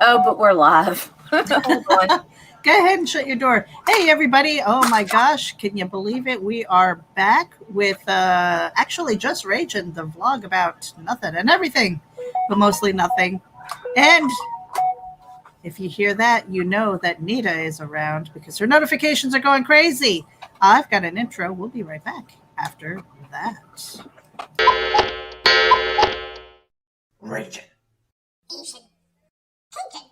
Oh, but we're live. Hold on. Go ahead and shut your door. Hey, everybody. Oh, my gosh. Can you believe it? We are back with actually just RAGIN, the vlog about nothing and everything, but mostly nothing. And if you hear that, you know that Nita is around because her notifications are going crazy. I've got an intro. We'll be right back after that. RAGIN. Asian. Cajun.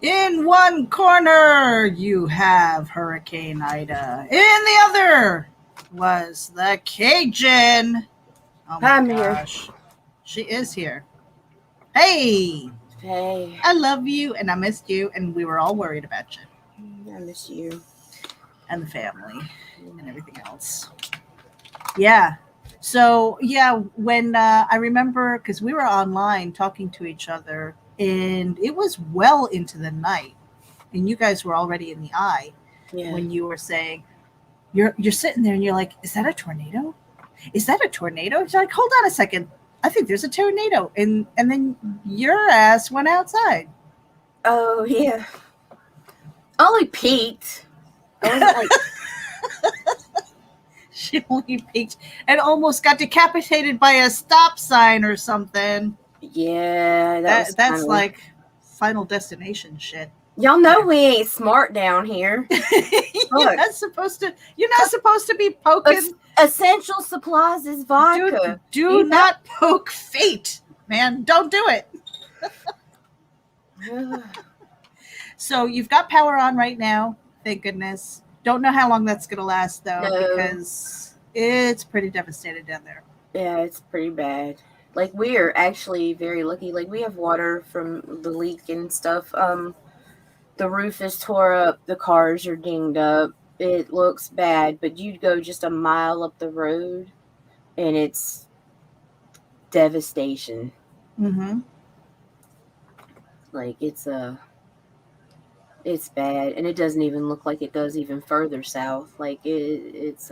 In one corner, you have Hurricane Ida. In the other was the Cajun. Oh my I'm gosh. She is here. Hey, Hey, I love you and I missed you and we were all worried about you I miss you. and the family and everything else. Yeah. So, yeah, when I remember, because we were online talking to each other and it was well into the night and you guys were already in the eye. Yeah. When you were saying you're sitting there and you're like, is that a tornado? Is that a tornado? You're like, hold on a second. I think there's a tornado. And then your ass went outside. Oh, yeah. I only peeked. I wasn't like, She only peeked and almost got decapitated by a stop sign or something. yeah, That's kinda... like Final Destination shit. Y'all know we ain't smart down here. You're not supposed to be poking. Essential supplies is vodka. Do not poke fate, man. Don't do it. So you've got power on right now. Thank goodness. Don't know how long that's going to last, though, because it's pretty devastated down there. Yeah, it's pretty bad. Like, we are actually very lucky. Like, we have water from the leak and stuff. The roof is tore up. The cars are dinged up. It looks bad, but you'd go just a mile up the road, and it's devastation. Mm-hmm. Like, it's bad, and it doesn't even look like it does even further south. Like, it's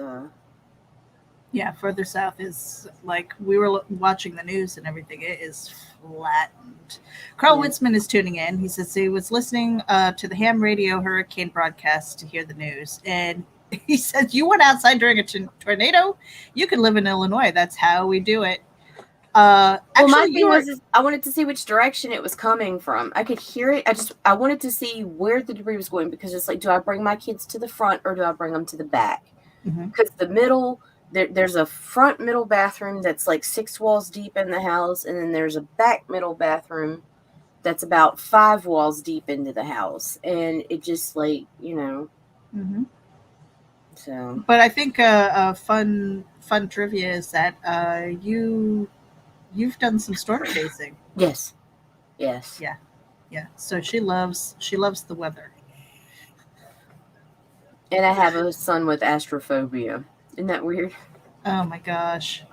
Yeah, further south is like we were watching the news and everything. It is flattened. Carl Witzman is tuning in. He says he was listening to the ham radio hurricane broadcast to hear the news. And he says, you went outside during a tornado? You could live in Illinois. That's how we do it. Actually, my thing was I wanted to see which direction it was coming from. I could hear it. I wanted to see where the debris was going because it's like, do I bring my kids to the front or do I bring them to the back? Because the middle... There's a front middle bathroom that's like 6 walls deep in the house, and then there's a back middle bathroom that's about 5 walls deep into the house, and it just like, you know. Mm-hmm. So, but I think a fun trivia is that you've done some storm chasing. Yes. Yeah. So she loves the weather. And I have a son with astrophobia. Isn't that weird? Oh my gosh.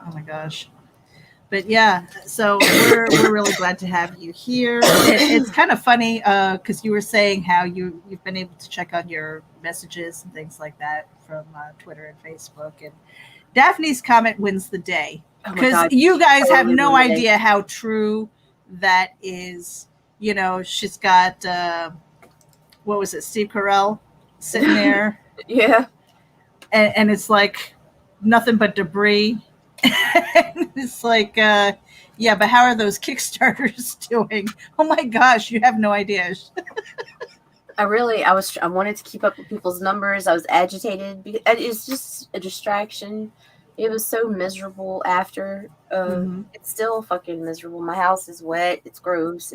But yeah, so we're really glad to have you here. It's kind of funny because you were saying how you've been able to check on your messages and things like that from Twitter and Facebook. And Daphne's comment wins the day because you guys have no idea how true that is. You know, she's got what was it, Steve Carell sitting there. Yeah. And it's like nothing but debris. It's like, yeah, but how are those Kickstarters doing? Oh my gosh, you have no idea. I wanted to keep up with people's numbers. I was agitated because it's just a distraction. It was so miserable after. It's still fucking miserable. My house is wet. It's gross.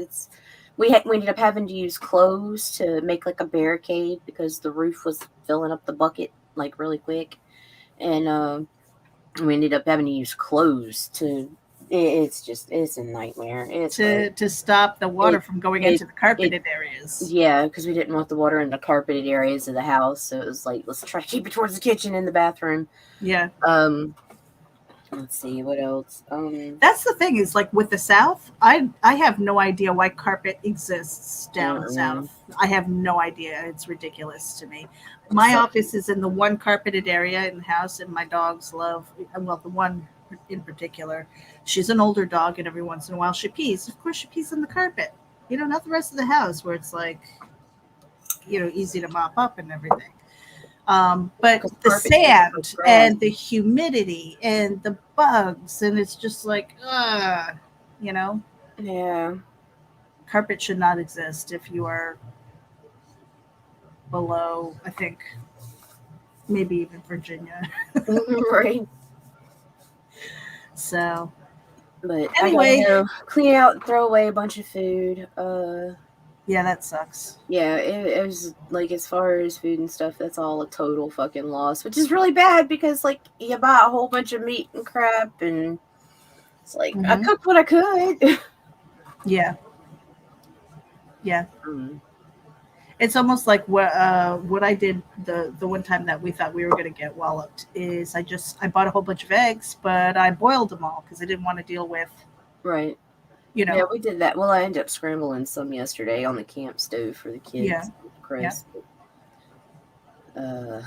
we ended up having to use clothes to make like a barricade because the roof was filling up the bucket like really quick, and we ended up having to use clothes to. It's a nightmare. It's to stop the water from going into the carpeted areas. Yeah, because we didn't want the water in the carpeted areas of the house, so it was like, let's try to keep it towards the kitchen and the bathroom. Yeah. Let's see what else. That's the thing is like with the South, I have no idea why carpet exists down south. I have no idea. It's ridiculous to me. My office is in the one carpeted area in the house, and my dogs love, well, the one in particular, she's an older dog, and every once in a while she pees. Of course she pees on the carpet, not the rest of the house where it's like, easy to mop up and everything. But the sand and the humidity and the bugs, and it's just like, Yeah. Carpet should not exist if you are below, I think, maybe even Virginia. Right. So, but anyway, I gotta clean out and throw away a bunch of food. Yeah, that sucks. Yeah, it was like, as far as food and stuff, that's all a total fucking loss, which is really bad because like you buy a whole bunch of meat and crap, and it's like I cooked what I could. Yeah. Yeah. It's almost like what I did the one time that we thought we were going to get walloped is I bought a whole bunch of eggs, but I boiled them all because I didn't want to deal with. Right. Yeah, we did that. Well, I ended up scrambling some yesterday on the camp stove for the kids. Yeah. Chris. Yeah.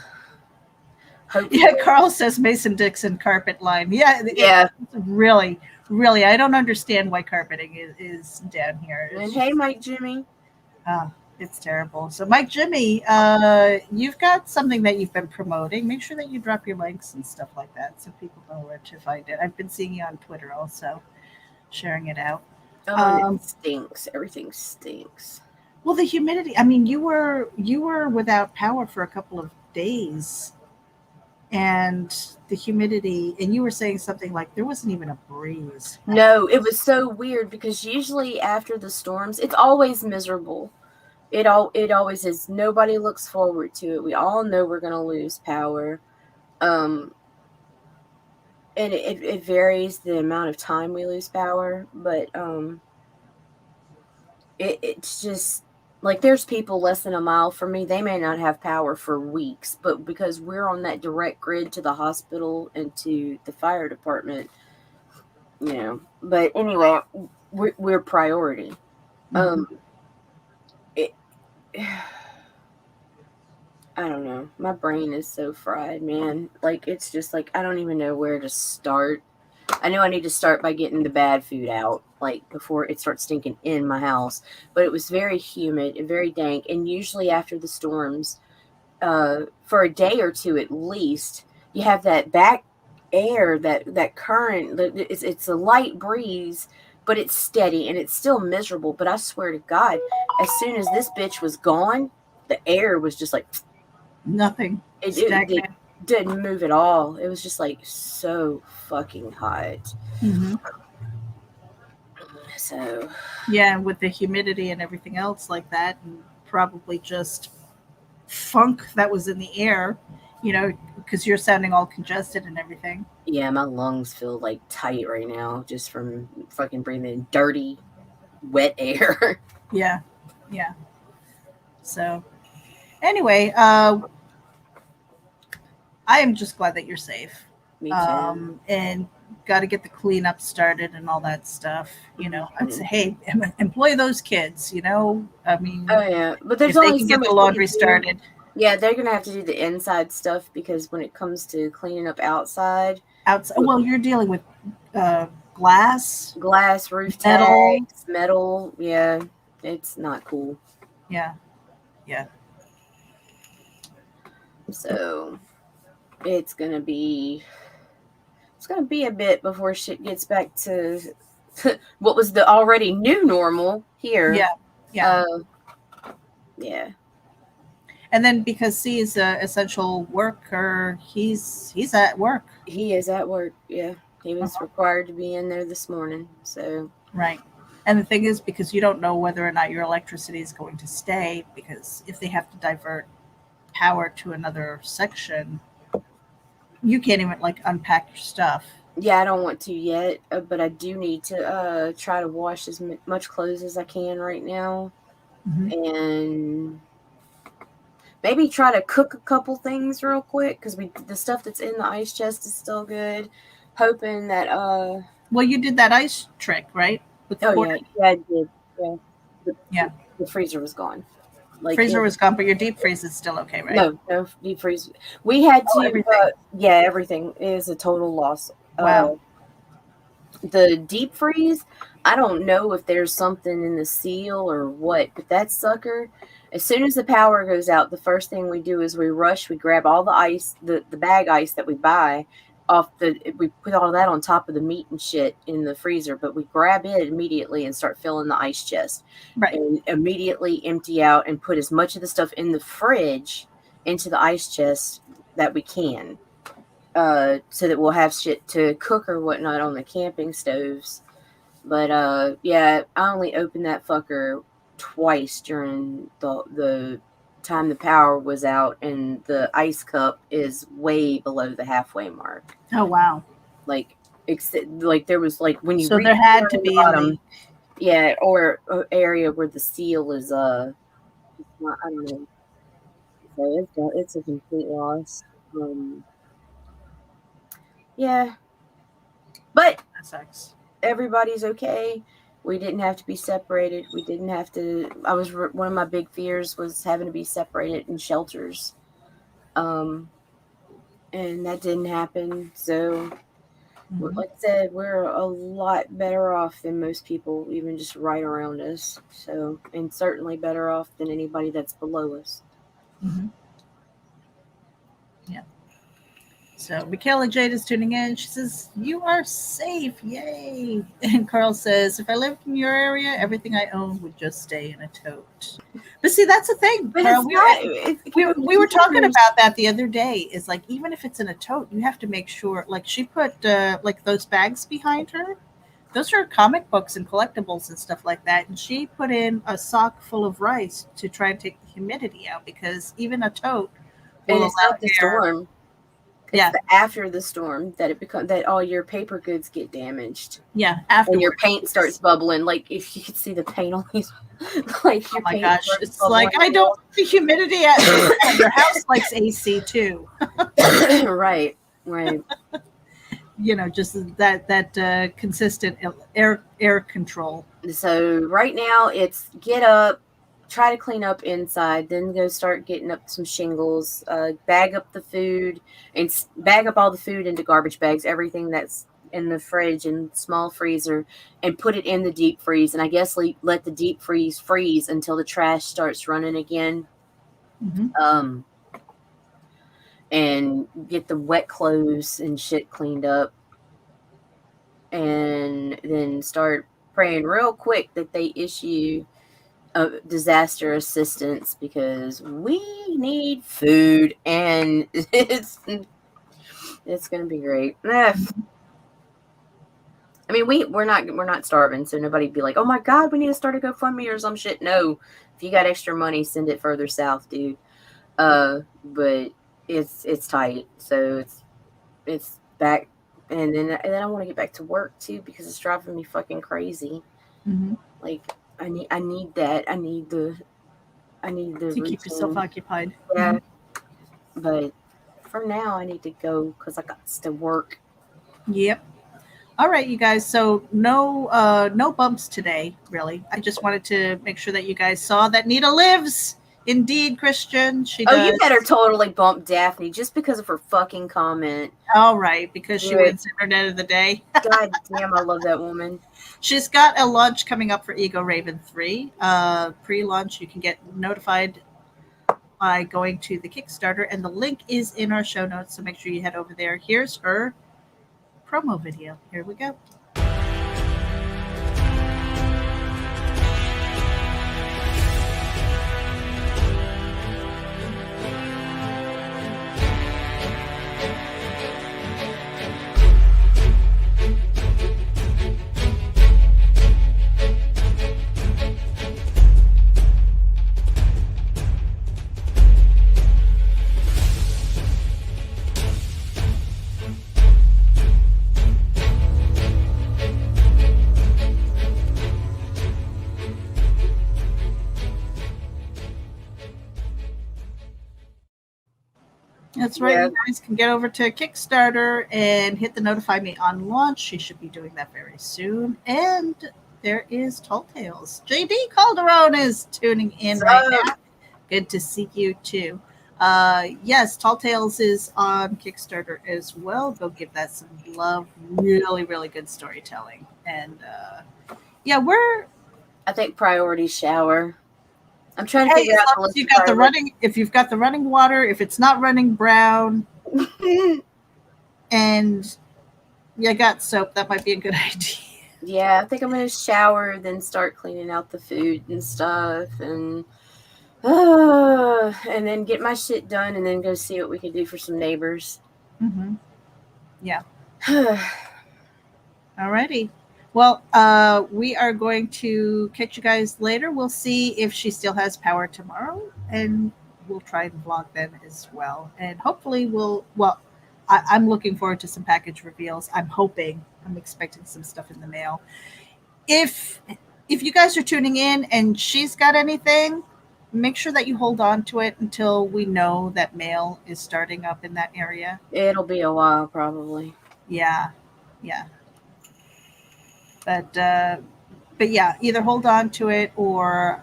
Yeah, Carl says Mason Dixon carpet line. Yeah. Yeah. Really, really, I don't understand why carpeting is down here. And hey, Mike Jimmy. It's terrible. So, Mike Jimmy, you've got something that you've been promoting. Make sure that you drop your links and stuff like that so people know where to find it. I've been seeing you on Twitter also, sharing it out. It stinks. Everything stinks. Well, the humidity. I mean, you were without power for a couple of days, and the humidity. And you were saying something like there wasn't even a breeze. No, it was so weird because usually after the storms, it's always miserable. It always is. Nobody looks forward to it. We all know we're going to lose power. And it varies the amount of time we lose power, but it's just like there's people less than a mile from me. They may not have power for weeks, but because we're on that direct grid to the hospital and to the fire department, But anyway, we're priority. I don't know. My brain is so fried, man. Like, it's just like, I don't even know where to start. I know I need to start by getting the bad food out, like, before it starts stinking in my house. But it was very humid and very dank. And usually after the storms, for a day or two at least, you have that back air, that current. It's a light breeze, but it's steady and it's still miserable. But I swear to God, as soon as this bitch was gone, the air was just like... Nothing. It didn't move at all. It was just like so fucking hot. So yeah, with the humidity and everything else like that, and probably just funk that was in the air, because you're sounding all congested and everything. Yeah, my lungs feel like tight right now just from fucking breathing dirty, wet air. Yeah. So anyway, I am just glad that you're safe. Me too. And got to get the cleanup started and all that stuff. I'd say, hey, employ those kids. I mean, oh yeah, but there's if only they can so get the laundry started. Yeah, they're gonna have to do the inside stuff because when it comes to cleaning up outside. Well, you're dealing with glass, roof tags, metal. Yeah, it's not cool. Yeah. So it's gonna be a bit before shit gets back to what was the already new normal here. Yeah. Yeah. And then because C is an essential worker, he's at work. He is at work. Yeah, he was required to be in there this morning. So right. And the thing is, because you don't know whether or not your electricity is going to stay, because if they have to divert power to another section, you can't even like unpack your stuff. Yeah, I don't want to yet, but I do need to try to wash as much clothes as I can right now, and maybe try to cook a couple things real quick because the stuff that's in the ice chest is still good. Hoping that Well, you did that ice trick, right? With the yeah, I did. Yeah. The freezer was gone. Like freezer was gone, but your deep freeze is still okay, right? No deep freeze. We had to. Everything. Everything is a total loss. Wow. The deep freeze, I don't know if there's something in the seal or what, but that sucker, as soon as the power goes out, the first thing we do is we grab all the ice, the bag ice that we buy we put all that on top of the meat and shit in the freezer, but we grab it immediately and start filling the ice chest. Right. And immediately empty out and put as much of the stuff in the fridge into the ice chest that we can. So that we'll have shit to cook or whatnot on the camping stoves. But I only opened that fucker twice during the time the power was out, and the ice cup is way below the halfway mark. Oh wow! Like there was like when you so there had to be bottom, or an area where the seal is I don't know. So it's a complete loss. Yeah, but that sucks. Everybody's okay. We didn't have to be separated. We didn't have to. One of my big fears was having to be separated in shelters, and that didn't happen. So, like I said, we're a lot better off than most people, even just right around us. So, and certainly better off than anybody that's below us. Yeah. So Michaela Jade is tuning in. She says, "You are safe, yay!" And Carl says, "If I lived in your area, everything I own would just stay in a tote." But see, that's the thing, But Carl. We were talking about that the other day. Is like even if it's in a tote, you have to make sure. Like she put like those bags behind her. Those are comic books and collectibles and stuff like that. And she put in a sock full of rice to try and take the humidity out, because even a tote will and it's allow not the storm. It's after the storm that all your paper goods get damaged. Yeah, after and your paint starts bubbling. Like if you could see the paint on these, like your oh my paint gosh, it's like I don't the humidity at your house likes AC too. Right. You know, just that consistent air control. So right now it's get up, try to clean up inside, then go start getting up some shingles, bag up the food, and bag up all the food into garbage bags, everything that's in the fridge and small freezer, and put it in the deep freeze. And I guess let the deep freeze until the trash starts running again. And get the wet clothes and shit cleaned up, and then start praying real quick that they issue disaster assistance, because we need food, and it's gonna be great. I mean, we're not starving, so nobody'd be like, oh my god, we need to start a GoFundMe or some shit. No, if you got extra money, send it further south, dude. But it's tight, so it's back, and then I want to get back to work too, because it's driving me fucking crazy. Like I need that. I need the to routine. Keep yourself occupied. Yeah. But for now, I need to go because I got to work. Yep. All right, you guys. So no bumps today, really. I just wanted to make sure that you guys saw that Nita lives. Indeed, Christian. She does. You better totally bump Daphne just because of her fucking comment. All right, because she wins Internet of the Day. God damn, I love that woman. She's got a launch coming up for Ego Raven 3. Pre-launch, you can get notified by going to the Kickstarter, and the link is in our show notes, so make sure you head over there. Here's her promo video. Here we go. That's right. Yeah. You guys can get over to Kickstarter and hit the notify me on launch. She should be doing that very soon. And there is Tall Tales. JD Calderon is tuning in right now. Good to see you too. Yes, Tall Tales is on Kickstarter as well. Go give that some love. Really, really good storytelling. And yeah, I think priority shower. I'm trying to hey, figure as out long the as list you of got the priorities. running, if you've got the running water, if it's not running brown, and you got soap, that might be a good idea. Yeah, I think I'm gonna shower, then start cleaning out the food and stuff, and then get my shit done, and then go see what we can do for some neighbors. Mm-hmm. Yeah. Alrighty. Well, we are going to catch you guys later. We'll see if she still has power tomorrow, and we'll try and vlog then as well. And hopefully, I'm looking forward to some package reveals. I'm expecting some stuff in the mail. If you guys are tuning in and she's got anything, make sure that you hold on to it until we know that mail is starting up in that area. It'll be a while, probably. Yeah. But yeah, either hold on to it or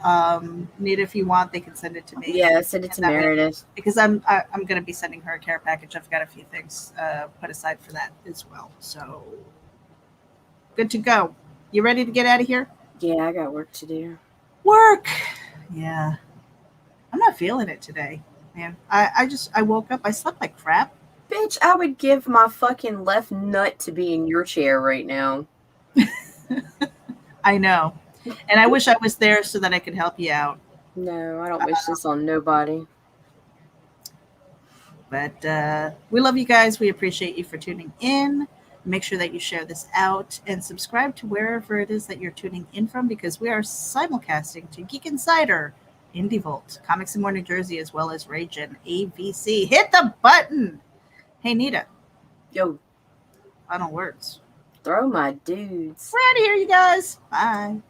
Nita, if you want, they can send it to me. Yeah, send it to Meredith. Because I'm going to be sending her a care package. I've got a few things put aside for that as well. So good to go. You ready to get out of here? Yeah, I got work to do. Work. Yeah. I'm not feeling it today, man. I woke up. I slept like crap. Bitch, I would give my fucking left nut to be in your chair right now. I know. And I wish I was there so that I could help you out. No, I don't wish this on nobody. But we love you guys. We appreciate you for tuning in. Make sure that you share this out and subscribe to wherever it is that you're tuning in from, because we are simulcasting to Geek Insider, Indie Vault, Comics and More New Jersey, as well as RAGIN, AVC. Hit the button. Hey, Nita. Yo. Final words. Throw my dudes. We're out of here, you guys. Bye.